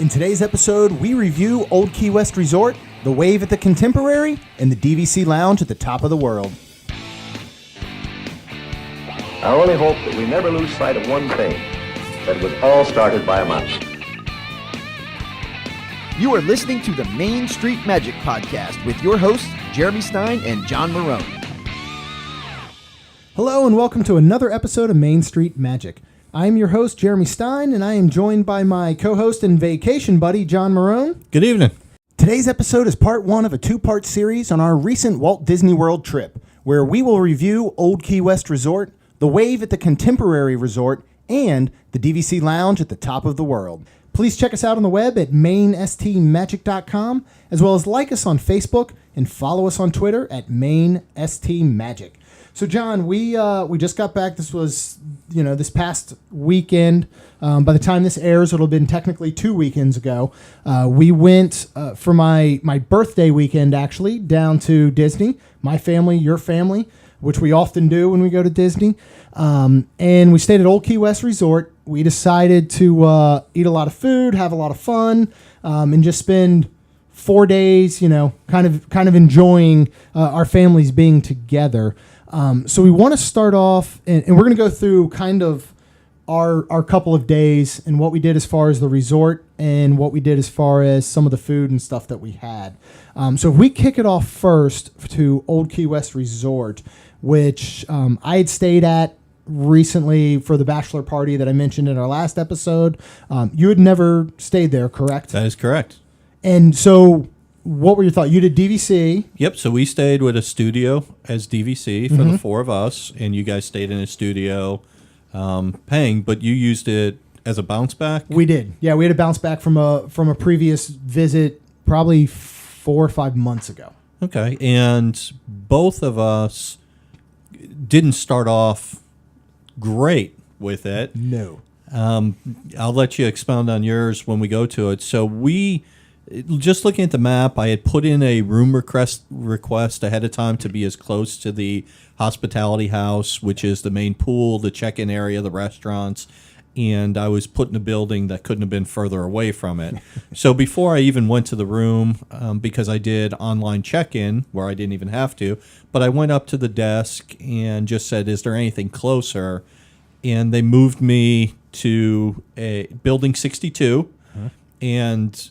In today's episode, we review Old Key West Resort, the Wave at the Contemporary, and the DVC Lounge at the top of the world. I only hope that we never lose sight of one thing, that it was all started by a mouse. You are listening to the Main Street Magic Podcast with your hosts, Jeremy Stein and John Marone. Hello and welcome to another episode of Main Street Magic. I am your host, Jeremy Stein, and I am joined by my co-host and vacation buddy, John Marone. Good evening. Today's episode is part one of a two-part series on our recent Walt Disney World trip, where we will review Old Key West Resort, the Wave at the Contemporary Resort, and the DVC Lounge at the top of the world. Please check us out on the web at mainstmagic.com, as well as like us on Facebook and follow us on Twitter at mainstmagic. So, John, we just got back. This was, this past weekend. By the time this airs, it'll have been technically 2 weekends ago. We went for my birthday weekend, actually, down to Disney. My family, your family, which we often do when we go to Disney. And we stayed at Old Key West Resort. We decided to eat a lot of food, have a lot of fun, and just spend 4 days, kind of enjoying our families being together. So we want to start off, and we're going to go through kind of our couple of days and what we did as far as the resort and what we did as far as some of the food and stuff that we had. So if we kick it off first to Old Key West Resort, which I had stayed at recently for the bachelor party that I mentioned in our last episode. You had never stayed there, correct? That is correct. And so what were your thoughts? You did DVC. Yep, so we stayed with a studio as DVC for the four of us, and you guys stayed in a studio paying, but you used it as a bounce back? We did. Yeah, we had a bounce back from a previous visit probably 4 or 5 months ago. Okay, and both of us didn't start off great with it. No. I'll let you expound on yours when we go to it. So just looking at the map, I had put in a room request ahead of time to be as close to the hospitality house, which is the main pool, the check-in area, the restaurants, and I was put in a building that couldn't have been further away from it. So before I even went to the room, because I did online check-in where I didn't even have to, but I went up to the desk and just said, is there anything closer? And they moved me to a building 62, and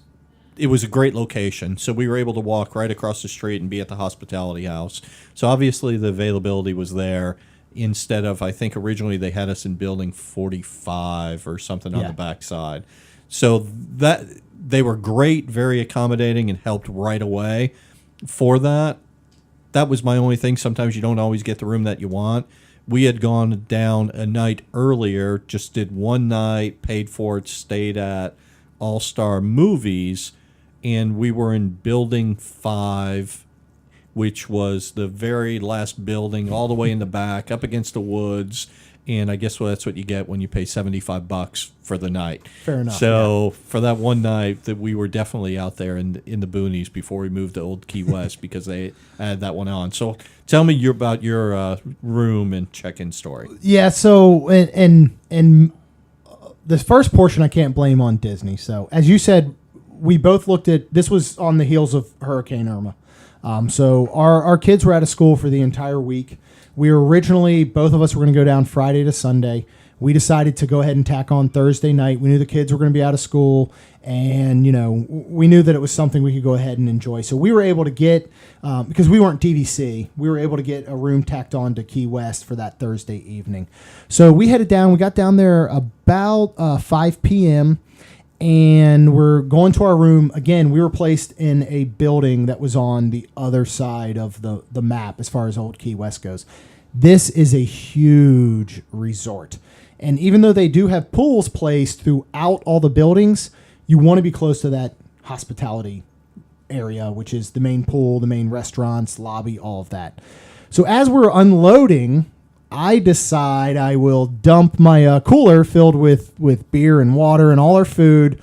it was a great location. So we were able to walk right across the street and be at the hospitality house. So obviously the availability was there instead of, I think originally they had us in building 45 or something on the back side. So that they were great, very accommodating, and helped right away. For that was my only thing. Sometimes you don't always get the room that you want. We had gone down a night earlier, just did one night, paid for it, stayed at All-Star Movies, and we were in building 5, which was the very last building all the way in the back, up against the woods. And I guess that's what you get when you pay $75 for the night. Fair enough. So for that one night, that we were definitely out there in the boonies before we moved to Old Key West because they had that one on. So tell me about your room and check-in story. Yeah. So and the first portion I can't blame on Disney. So as you said, we both looked at this was on the heels of Hurricane Irma. So our kids were out of school for the entire week. We were originally, both of us were going to go down Friday to Sunday. We decided to go ahead and tack on Thursday night. We knew the kids were going to be out of school, and, we knew that it was something we could go ahead and enjoy. So we were able to get, because we weren't DVC, we were able to get a room tacked on to Key West for that Thursday evening. So we headed down. We got down there about 5 p.m., and we're going to our room. Again, we were placed in a building that was on the other side of the map as far as Old Key West goes. This is a huge resort. And even though they do have pools placed throughout all the buildings, you want to be close to that hospitality area, which is the main pool, the main restaurants, lobby, all of that. So as we're unloading, I decide I will dump my cooler filled with beer and water and all our food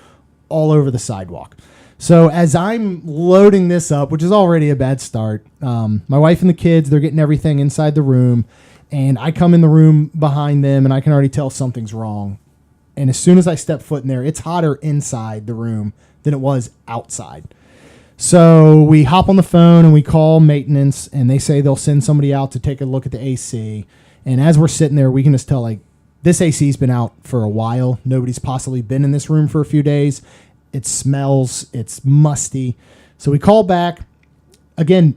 all over the sidewalk. So as I'm loading this up, which is already a bad start, my wife and the kids, they're getting everything inside the room, and I come in the room behind them, and I can already tell something's wrong. And as soon as I step foot in there, it's hotter inside the room than it was outside. So we hop on the phone and we call maintenance, and they say they'll send somebody out to take a look at the AC. And as we're sitting there, we can just tell, like, this AC's been out for a while. Nobody's possibly been in this room for a few days. It smells. It's musty. So we call back. Again,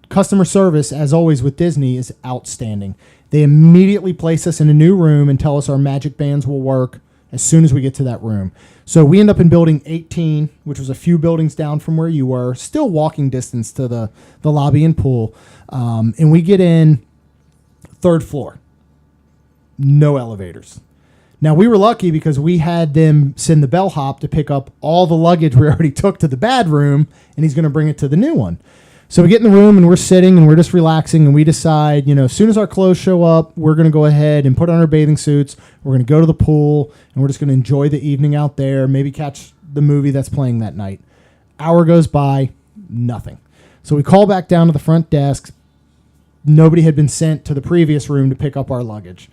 customer service, as always with Disney, is outstanding. They immediately place us in a new room and tell us our magic bands will work as soon as we get to that room. So we end up in building 18, which was a few buildings down from where you were, still walking distance to the lobby and pool. And we get in 3rd floor. No elevators. Now, we were lucky because we had them send the bellhop to pick up all the luggage we already took to the bad room, and he's going to bring it to the new one. So we get in the room, and we're sitting, and we're just relaxing, and we decide, as soon as our clothes show up, we're going to go ahead and put on our bathing suits. We're going to go to the pool, and we're just going to enjoy the evening out there, maybe catch the movie that's playing that night. Hour goes by, nothing. So we call back down to the front desk. Nobody had been sent to the previous room to pick up our luggage.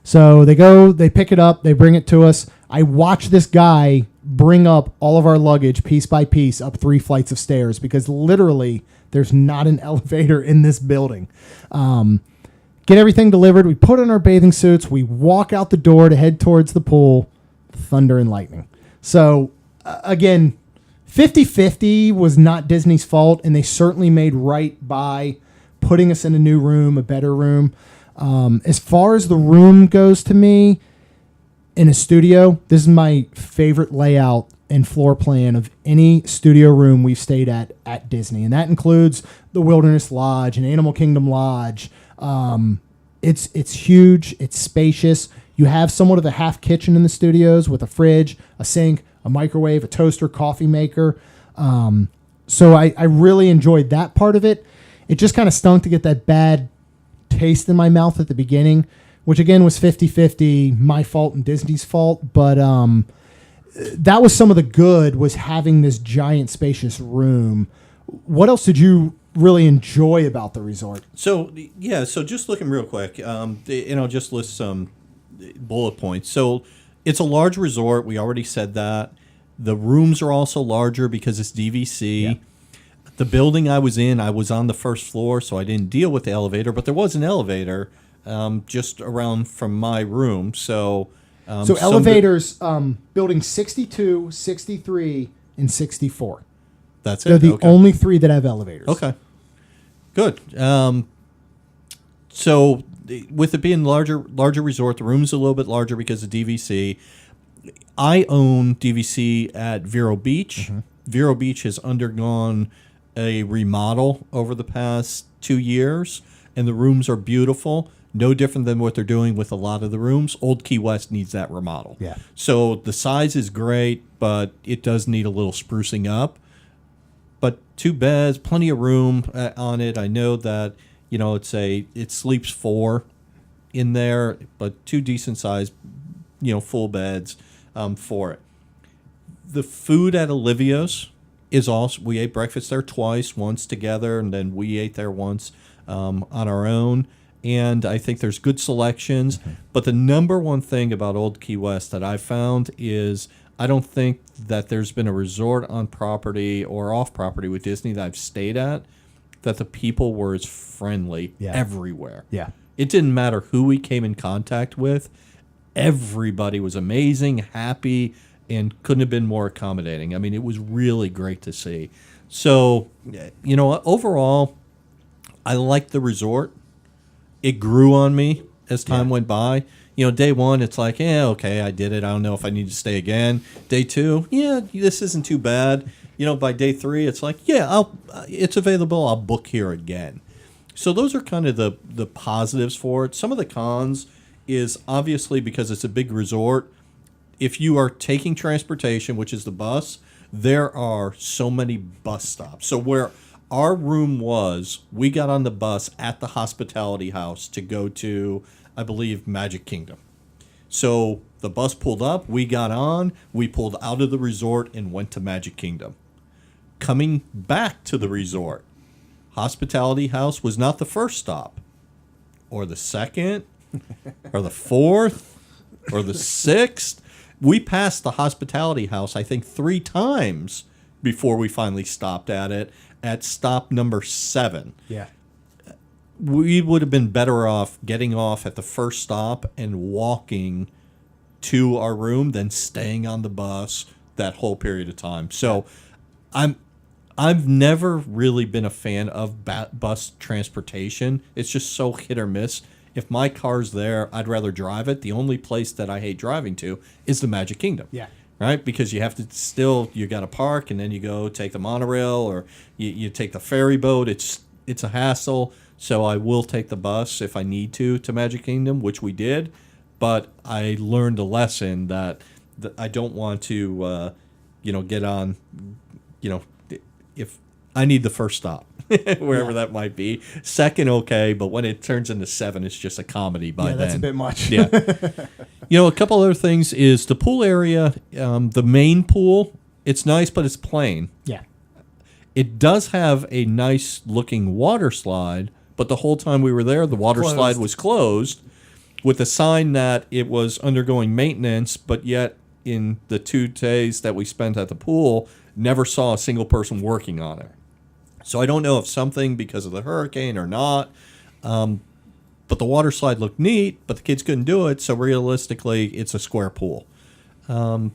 So they go, they pick it up, they bring it to us. I watch this guy bring up all of our luggage piece by piece up 3 flights of stairs because literally there's not an elevator in this building. Get everything delivered. We put on our bathing suits. We walk out the door to head towards the pool. Thunder and lightning. So, again, 50-50 was not Disney's fault, and they certainly made right by putting us in a new room, a better room. As far as the room goes to me, in a studio, this is my favorite layout and floor plan of any studio room we've stayed at Disney. And that includes the Wilderness Lodge and Animal Kingdom Lodge. It's huge. It's spacious. You have somewhat of a half kitchen in the studios with a fridge, a sink, a microwave, a toaster, coffee maker. So I really enjoyed that part of it. It just kind of stunk to get that bad taste in my mouth at the beginning, which again was 50-50, my fault and Disney's fault. But that was some of the good, was having this giant spacious room. What else did you really enjoy about the resort? So just looking real quick, and I'll just list some bullet points. So it's a large resort. We already said that. The rooms are also larger because it's DVC. Yeah. The building I was in, I was on the first floor, so I didn't deal with the elevator, but there was an elevator just around from my room. So elevators, building 62, 63, and 64. That's it? They're the only 3 that have elevators. Okay. Good. So with it being larger resort, the room's a little bit larger because of DVC. I own DVC at Vero Beach. Mm-hmm. Vero Beach has undergone a remodel over the past 2 years, and the rooms are beautiful. No different than what they're doing with a lot of the rooms. Old Key West needs that remodel. Yeah. So the size is great, but it does need a little sprucing up. But 2 beds, plenty of room on it. I know that it sleeps 4 in there, but 2 decent sized full beds for it. The food at Olivia's is also, we ate breakfast there twice, once together, and then we ate there once on our own. And I think there's good selections. Mm-hmm. But the number one thing about Old Key West that I found is I don't think that there's been a resort on property or off property with Disney that I've stayed at that the people were as friendly everywhere. Yeah. It didn't matter who we came in contact with. Everybody was amazing, happy, and couldn't have been more accommodating. I mean, it was really great to see. So, overall, I liked the resort. It grew on me as time went by. Day 1, it's like, okay, I did it. I don't know if I need to stay again. Day 2, this isn't too bad. By day 3, it's like, it's available. I'll book here again. So those are kind of the positives for it. Some of the cons is obviously because it's a big resort. If you are taking transportation, which is the bus, there are so many bus stops. So where our room was, we got on the bus at the hospitality house to go to, I believe, Magic Kingdom. So the bus pulled up, we got on, we pulled out of the resort and went to Magic Kingdom. Coming back to the resort, hospitality house was not the first stop, or the second, or the fourth, or the sixth. we passed the hospitality house, I think, 3 times before we finally stopped at it at stop number 7. Yeah. We would have been better off getting off at the first stop and walking to our room than staying on the bus that whole period of time. So I've never really been a fan of bus transportation. It's just so hit or miss. If my car's there, I'd rather drive it. The only place that I hate driving to is the Magic Kingdom. Yeah. Right? Because you have to you got to park, and then you go take the monorail, or you take the ferry boat. It's a hassle. So I will take the bus if I need to Magic Kingdom, which we did. But I learned a lesson that I don't want to, get on, if I need the first stop, wherever that might be. Second, okay, but when it turns into 7, it's just a comedy by then. Yeah, that's a bit much. Yeah. A couple other things is the pool area, the main pool, it's nice, but it's plain. Yeah. It does have a nice looking water slide, but the whole time we were there, the water slide was closed with a sign that it was undergoing maintenance, but yet in the 2 days that we spent at the pool, never saw a single person working on it. So I don't know if something because of the hurricane or not, but the water slide looked neat, but the kids couldn't do it, so realistically, it's a square pool. There,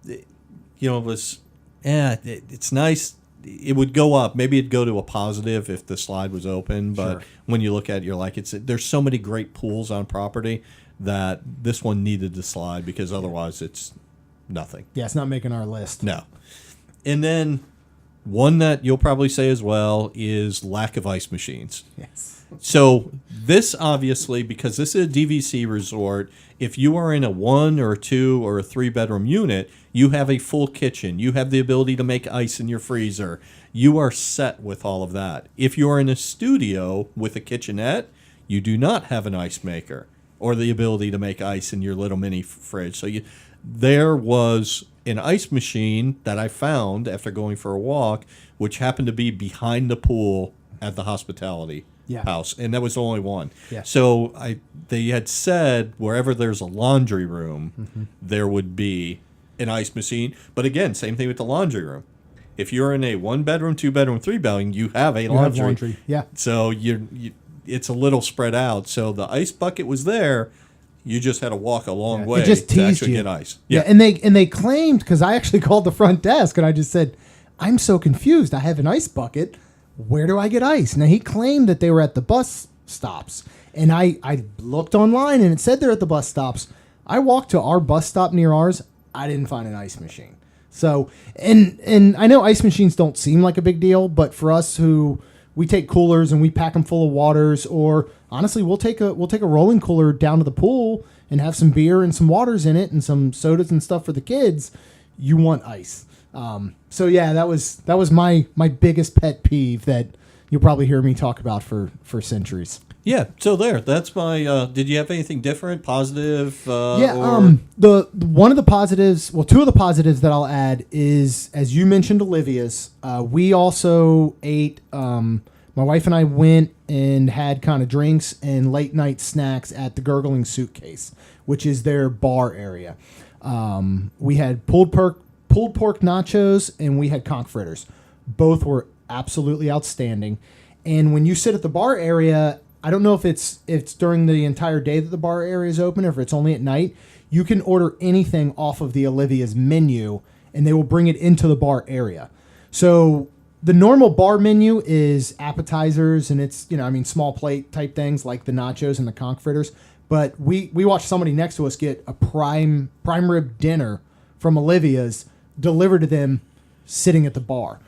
it was, it's nice. It would go up. Maybe it'd go to a positive if the slide was open, but when you look at it, you're like, there's so many great pools on property that this one needed to slide because otherwise it's nothing. Yeah, it's not making our list. No. And then one that you'll probably say as well is lack of ice machines. Yes. So this obviously, because this is a DVC resort, if you are in a 1 or a 2 or a 3-bedroom unit, you have a full kitchen. You have the ability to make ice in your freezer. You are set with all of that. If you are in a studio with a kitchenette, you do not have an ice maker or the ability to make ice in your little mini fridge. So there was an ice machine that I found after going for a walk, which happened to be behind the pool at the hospitality house, and that was the only one. Yeah. So they had said wherever there's a laundry room, there would be an ice machine. But again, same thing with the laundry room. If you're in a 1-bedroom, 2-bedroom, 3-bedroom, you have a laundry. Yeah. So it's a little spread out. So the ice bucket was there. You just had to walk a long way it just to teased actually you. get ice. Yeah, and they claimed, because I actually called the front desk and I just said, I'm so confused. I have an ice bucket. Where do I get ice? Now, he claimed that they were at the bus stops. And I looked online and it said they're at the bus stops. I walked to our bus stop near ours. I didn't find an ice machine. So, and I know ice machines don't seem like a big deal, but for us who we take coolers and we pack them full of waters, or honestly, we'll take a rolling cooler down to the pool and have some beer and some waters in it and some sodas and stuff for the kids. You want ice. So yeah, that was my biggest pet peeve that you'll probably hear me talk about for centuries. Yeah, so that's my. Did you have anything different, positive? The one of the positives, well, 2 of the positives that I'll add is, as you mentioned, Olivia's. We also ate. My wife and I went and had kind of drinks and late night snacks at the Gurgling Suitcase, which is their bar area. We had pulled pork nachos and we had conch fritters. Both were absolutely outstanding. And when you sit at the bar area, I don't know if it's during the entire day that the bar area is open or if it's only at night. You can order anything off of the Olivia's menu, and they will bring it into the bar area. So the normal bar menu is appetizers, and it's small plate type things like the nachos and the conch fritters. But we watched somebody next to us get a prime rib dinner from Olivia's delivered to them sitting at the bar.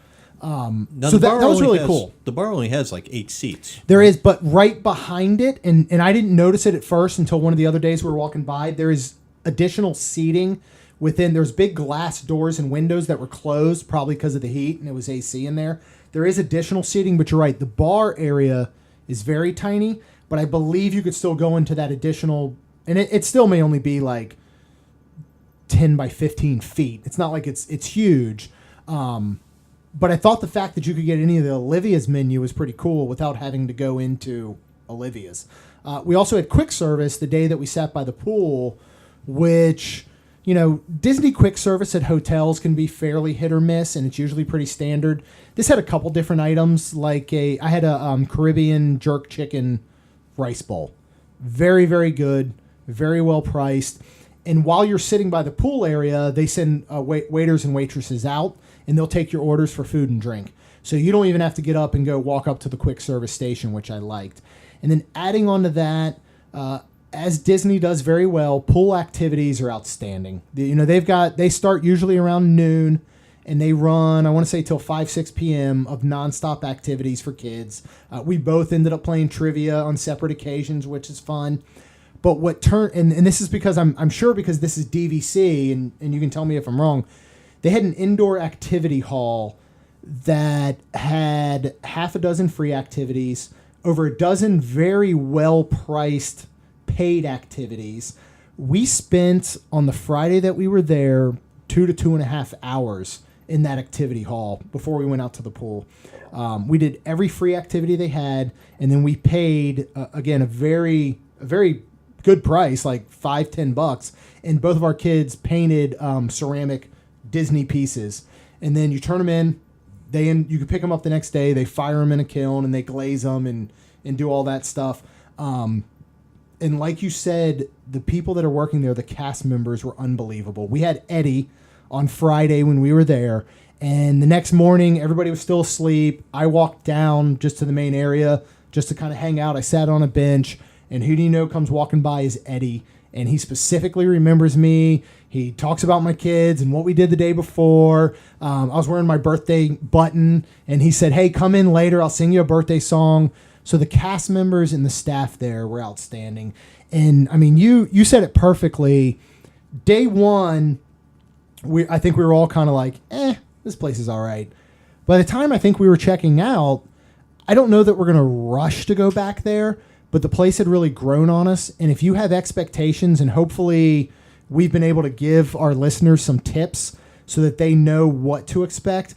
So that was really cool. The bar only has like 8 seats. There is, but right behind it, and I didn't notice it at first until one of the other days we were walking by, there is additional seating within. There's big glass doors and windows that were closed, probably because of the heat, and it was AC in there. There is additional seating, but you're right, the bar area is very tiny, but I believe you could still go into that additional, and it still may only be like 10 by 15 feet. It's not like it's huge. But I thought the fact that you could get any of the Olivia's menu was pretty cool without having to go into Olivia's. We also had quick service the day that we sat by the pool. which, Disney quick service at hotels can be fairly hit or miss, and it's usually pretty standard. This had a couple different items, like I had a Caribbean jerk chicken rice bowl. Very, very good, very well priced. And while you're sitting by the pool area, they send waiters and waitresses out, and they'll take your orders for food and drink. So you don't even have to get up and go walk up to the quick service station, which I liked. And then adding on to that, as Disney does very well, pool activities are outstanding. They start usually around noon, and they run, I want to say, till 5, 6 p.m. of nonstop activities for kids. We both ended up playing trivia on separate occasions, which is fun. But what and this is because I'm sure because this is DVC, and you can tell me if I'm wrong, they had an indoor activity hall that had half a dozen free activities, over a dozen very well-priced paid activities. We spent, on the Friday that we were there, 2 to 2.5 hours in that activity hall before we went out to the pool. We did every free activity they had, and then we paid, again, a very good price, like $5-10, and both of our kids painted ceramic Disney pieces. And then you turn them in, you can pick them up the next day, they fire them in a kiln, and they glaze them and do all that stuff. And like you said, the people that are working there, the cast members, were unbelievable. We had Eddie on Friday when we were there, and the next morning everybody was still asleep. I walked down just to the main area just to kind of hang out. I sat on a bench, and who do you know comes walking by is Eddie, and he specifically remembers me. He talks about my kids and what we did the day before. I was wearing my birthday button, and he said, "Hey, come in later. I'll sing you a birthday song." So the cast members and the staff there were outstanding. And, I mean, you said it perfectly. Day one, I think we were all kind of like, this place is all right. By the time I think we were checking out, I don't know that we're going to rush to go back there, but the place had really grown on us. And if you have expectations, and hopefully we've been able to give our listeners some tips so that they know what to expect,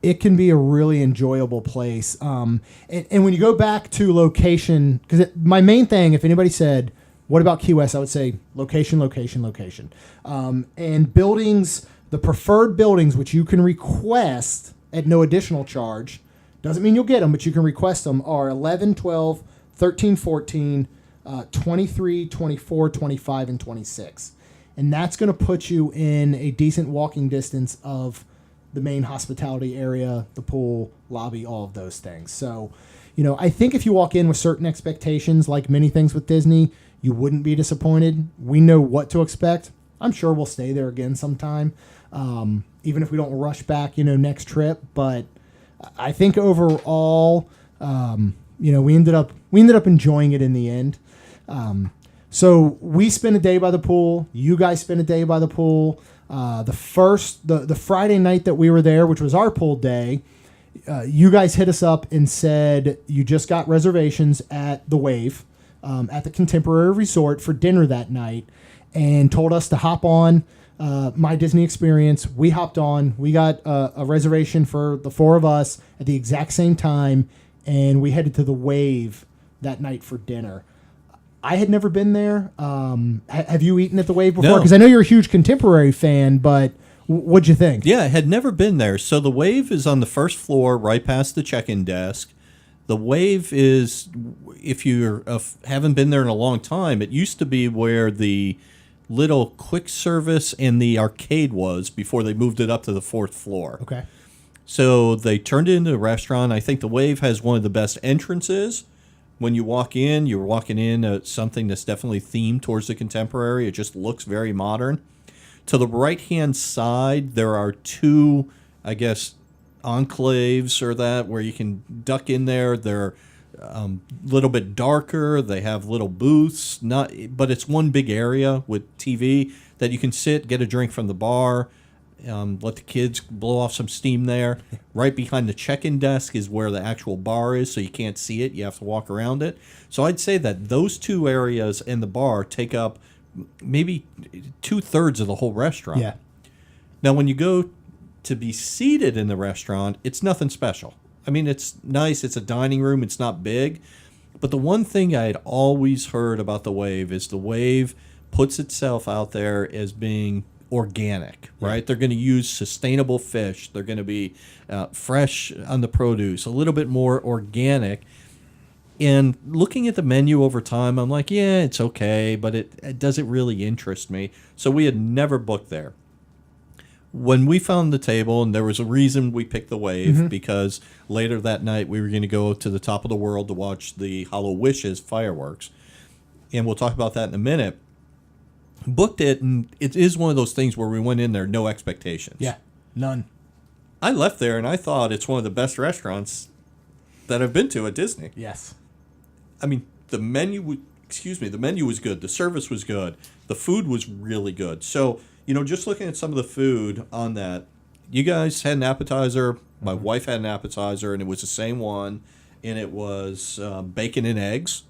it can be a really enjoyable place. And when you go back to location, because my main thing, if anybody said, what about Key West, I would say location, location, location. And buildings, the preferred buildings, which you can request at no additional charge, doesn't mean you'll get them, but you can request them, are 11, 12, 13, 14, 23, 24, 25, and 26. And that's going to put you in a decent walking distance of the main hospitality area, the pool, lobby, all of those things. So, I think if you walk in with certain expectations, like many things with Disney, you wouldn't be disappointed. We know what to expect. I'm sure we'll stay there again sometime, even if we don't rush back, next trip. But I think overall, we ended up enjoying it in the end. So we spent a day by the pool. You guys spent a day by the pool. The Friday night that we were there, which was our pool day, you guys hit us up and said you just got reservations at the Wave, at the Contemporary Resort for dinner that night, and told us to hop on My Disney Experience. We hopped on. We got a reservation for the four of us at the exact same time, and we headed to the Wave that night for dinner. I had never been there. Have you eaten at the Wave before? No. Because I know you're a huge Contemporary fan, but what'd you think? Yeah, I had never been there. So the Wave is on the first floor, right past the check-in desk. The Wave is, if you haven't been there in a long time, it used to be where the little quick service and the arcade was before they moved it up to the fourth floor. Okay. So they turned it into a restaurant. I think the Wave has one of the best entrances. When you walk in, you're walking in at something that's definitely themed towards the Contemporary. It just looks very modern. To the right-hand side, there are two, I guess, enclaves or that where you can duck in there. They're a little bit darker. They have little booths, but it's one big area with TV that you can sit, get a drink from the bar, let the kids blow off some steam there. Right behind the check-in desk is where the actual bar is, so you can't see it. You have to walk around it. So I'd say that those two areas and the bar take up maybe 2/3 of the whole restaurant. Yeah. Now, when you go to be seated in the restaurant, it's nothing special. I mean, it's nice. It's a dining room. It's not big. But the one thing I had always heard about the Wave is the Wave puts itself out there as being organic, right? They're going to use sustainable fish. They're going to be fresh on the produce, a little bit more organic. And looking at the menu over time, I'm like, yeah, it's okay, but it doesn't really interest me. So we had never booked there. When we found the table, and there was a reason we picked the Wave, because later that night we were going to go to the top of the world to watch the Hollow Wishes fireworks. And we'll talk about that in a minute. Booked it, and it is one of those things where we went in there, no expectations. Yeah, none. I left there, and I thought it's one of the best restaurants that I've been to at Disney. Yes. I mean, the menu was good. The service was good. The food was really good. So, just looking at some of the food on that, you guys had an appetizer. My wife had an appetizer, and it was the same one, and it was bacon and eggs.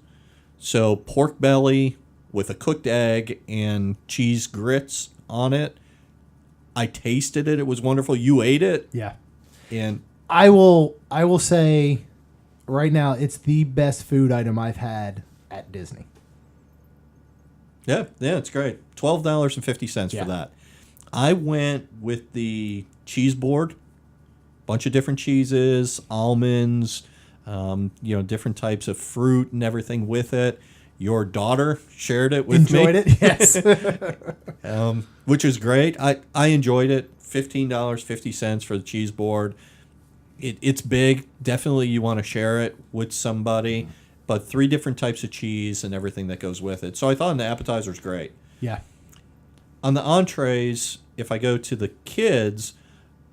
So pork belly with a cooked egg and cheese grits on it. I tasted it. It was wonderful. You ate it. Yeah. And I will say right now it's the best food item I've had at Disney. yeah, it's great. $12.50 Yeah. for that. I went with the cheese board, bunch of different cheeses, almonds, different types of fruit and everything with it. Your daughter shared it with me. Enjoyed it? Yes. Which is great. I enjoyed it. $15.50 for the cheese board. It's big. Definitely you want to share it with somebody. But 3 different types of cheese and everything that goes with it. So I thought the appetizer's great. Yeah. On the entrees, if I go to the kids,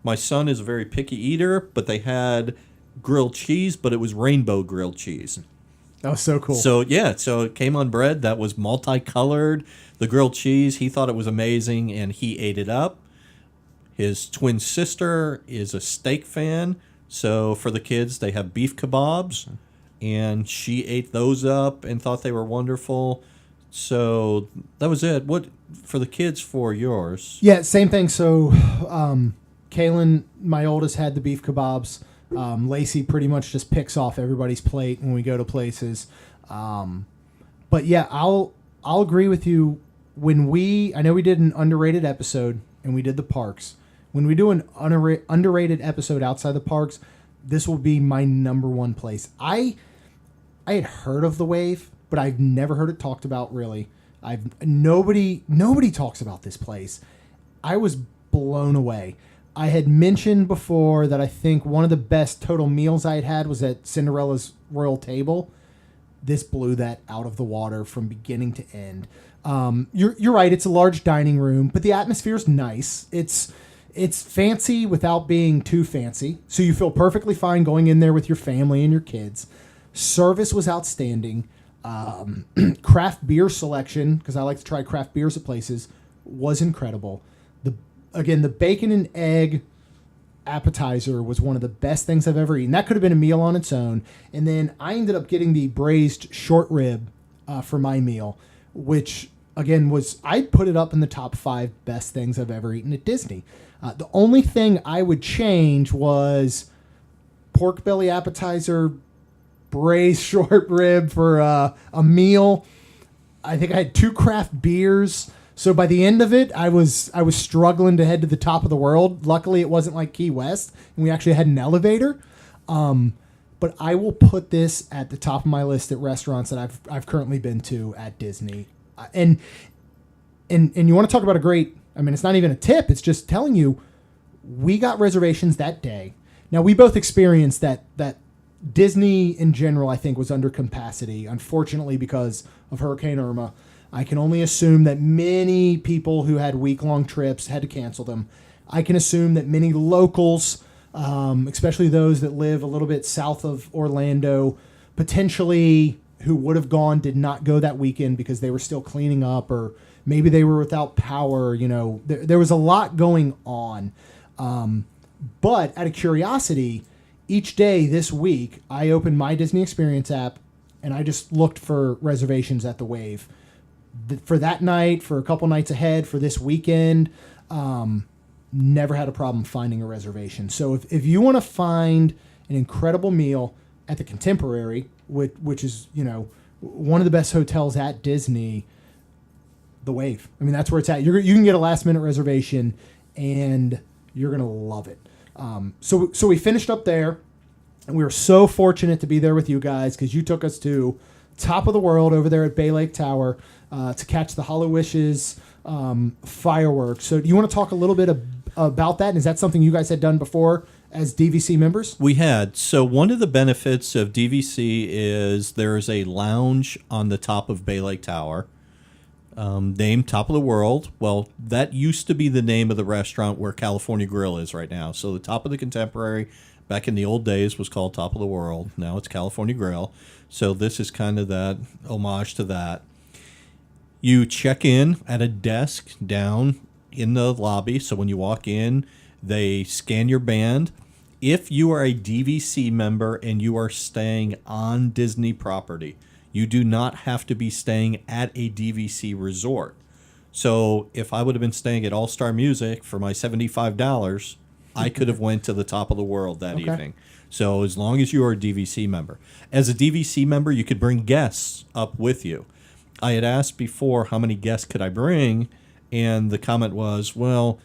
my son is a very picky eater, but they had grilled cheese, but it was rainbow grilled cheese. That was so cool. So it came on bread that was multicolored. The grilled cheese, he thought it was amazing, and he ate it up. His twin sister is a steak fan, so for the kids, they have beef kebabs, and she ate those up and thought they were wonderful. So that was it. What for the kids for yours? Yeah, same thing. So, Kaylin, my oldest, had the beef kebabs. Lacey pretty much just picks off everybody's plate when we go to places. But yeah, I'll agree with you. I know we did an underrated episode and we did the parks. When we do an underrated episode outside the parks, this will be my number one place. I had heard of the Wave, but I've never heard it talked about really. Nobody talks about this place. I was blown away. I had mentioned before that I think one of the best total meals I had was at Cinderella's Royal Table. This blew that out of the water from beginning to end. You're right. It's a large dining room, but the atmosphere is nice. It's fancy without being too fancy, so you feel perfectly fine going in there with your family and your kids. Service was outstanding. Craft beer selection, because I like to try craft beers at places, was incredible. The bacon and egg appetizer was one of the best things I've ever eaten. That could have been a meal on its own. And then I ended up getting the braised short rib for my meal, which, again, I'd put it up in the top 5 best things I've ever eaten at Disney. The only thing I would change was pork belly appetizer, braised short rib for a meal. I think I had 2 craft beers. So by the end of it, I was struggling to head to the top of the world. Luckily, it wasn't like Key West, and we actually had an elevator. But I will put this at the top of my list at restaurants that I've currently been to at Disney. And you want to talk about a great, I mean, it's not even a tip. It's just telling you we got reservations that day. Now, we both experienced that Disney in general, I think, was under capacity, unfortunately, because of Hurricane Irma. I can only assume that many people who had week-long trips had to cancel them. I can assume that many locals, especially those that live a little bit south of Orlando, potentially who would have gone, did not go that weekend because they were still cleaning up, or maybe they were without power. There was a lot going on. But out of curiosity, each day this week, I opened my Disney Experience app and I just looked for reservations at the Wave. For that night, for a couple nights ahead, for this weekend, never had a problem finding a reservation. So if you want to find an incredible meal at the Contemporary, which is one of the best hotels at Disney, the Wave. I mean, that's where it's at. You can get a last minute reservation, and you're gonna love it. So we finished up there, and we were so fortunate to be there with you guys because you took us to top of the world over there at Bay Lake Tower to catch the Hollow Wishes fireworks. So do you want to talk a little bit about that? And is that something you guys had done before as DVC members? We had. So one of the benefits of DVC is there is a lounge on the top of Bay Lake Tower, named Top of the World. Well, that used to be the name of the restaurant where California Grill is right now. So the Top of the Contemporary back in the old days was called Top of the World. Now it's California Grill. So this is kind of that homage to that. You check in at a desk down in the lobby. So when you walk in, they scan your band. If you are a DVC member and you are staying on Disney property, you do not have to be staying at a DVC resort. So if I would have been staying at All Star Music for my $75, I could have went to the Top of the World that evening. So as long as you are a DVC member. As a DVC member, you could bring guests up with you. I had asked before how many guests could I bring, and the comment was, well,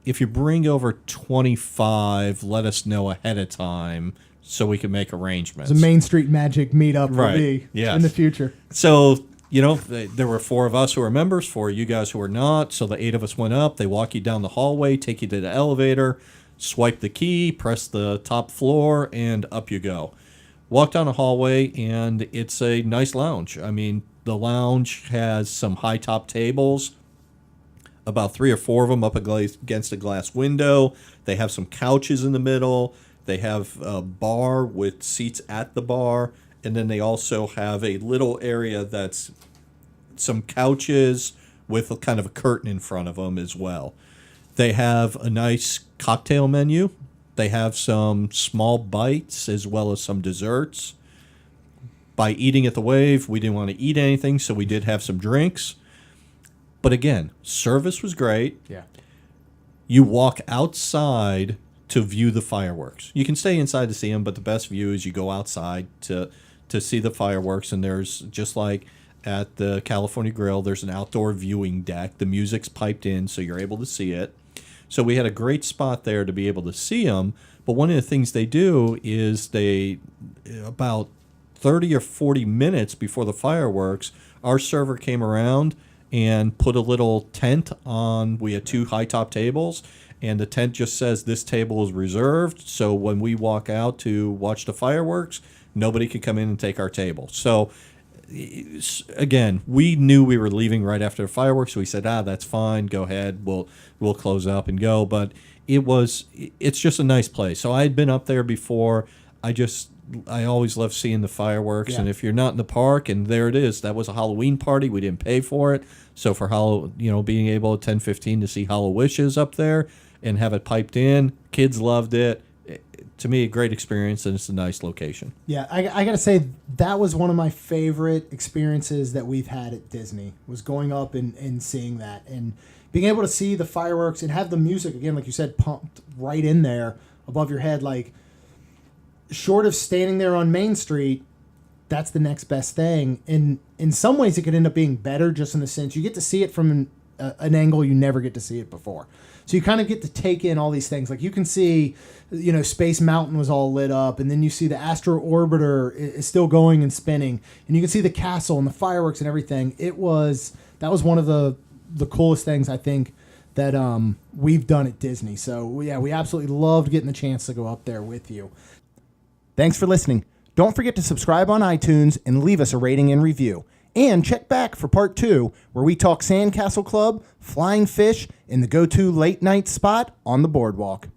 if you bring over 25, let us know ahead of time so we can make arrangements. It's a Main Street Magic meetup for Right. me Yes. in the future. So, there were 4 of us who were members, 4 of you guys who were not. So the 8 of us went up. They walk you down the hallway, take you to the elevator, swipe the key, press the top floor, and up you go. Walk down the hallway, and it's a nice lounge. I mean, the lounge has some high top tables, about 3 or 4 of them up against a glass window. They have some couches in the middle. They have a bar with seats at the bar. And then they also have a little area that's some couches with a kind of a curtain in front of them as well. They have a nice cocktail menu. They have some small bites as well as some desserts. By eating at the Wave, we didn't want to eat anything, so we did have some drinks. But again, service was great. Yeah. You walk outside to view the fireworks. You can stay inside to see them, but the best view is you go outside to see the fireworks. And there's, just like at the California Grill, there's an outdoor viewing deck. The music's piped in, so you're able to see it. So we had a great spot there to be able to see them. But one of the things they do is about 30 or 40 minutes before the fireworks, our server came around and put a little tent on. We had 2 high top tables, and the tent just says this table is reserved. So when we walk out to watch the fireworks, nobody can come in and take our table. So again, we knew we were leaving right after the fireworks, so we said, that's fine, go ahead, we'll close up and go. But it's just a nice place. So I had been up there before. I always love seeing the fireworks. Yeah. And if you're not in the park, and there it is, that was a Halloween party, we didn't pay for it. So for being able at 10:15 to see Hollow Wishes up there and have it piped in, kids loved it. To me, a great experience, and it's a nice location. Yeah, I got to say, that was one of my favorite experiences that we've had at Disney, was going up and seeing that. And being able to see the fireworks and have the music, again, like you said, pumped right in there above your head. Like, short of standing there on Main Street, that's the next best thing. And in some ways, it could end up being better, just in the sense you get to see it from an angle you never get to see it before. So you kind of get to take in all these things. Like, you can see, Space Mountain was all lit up, and then you see the Astro Orbiter is still going and spinning, and you can see the castle and the fireworks and everything. That was one of the coolest things, I think, that we've done at Disney. So yeah, we absolutely loved getting the chance to go up there with you. Thanks for listening. Don't forget to subscribe on iTunes and leave us a rating and review. And check back for part 2, where we talk Sandcastle Club, Flying Fish, and the go-to late night spot on the boardwalk.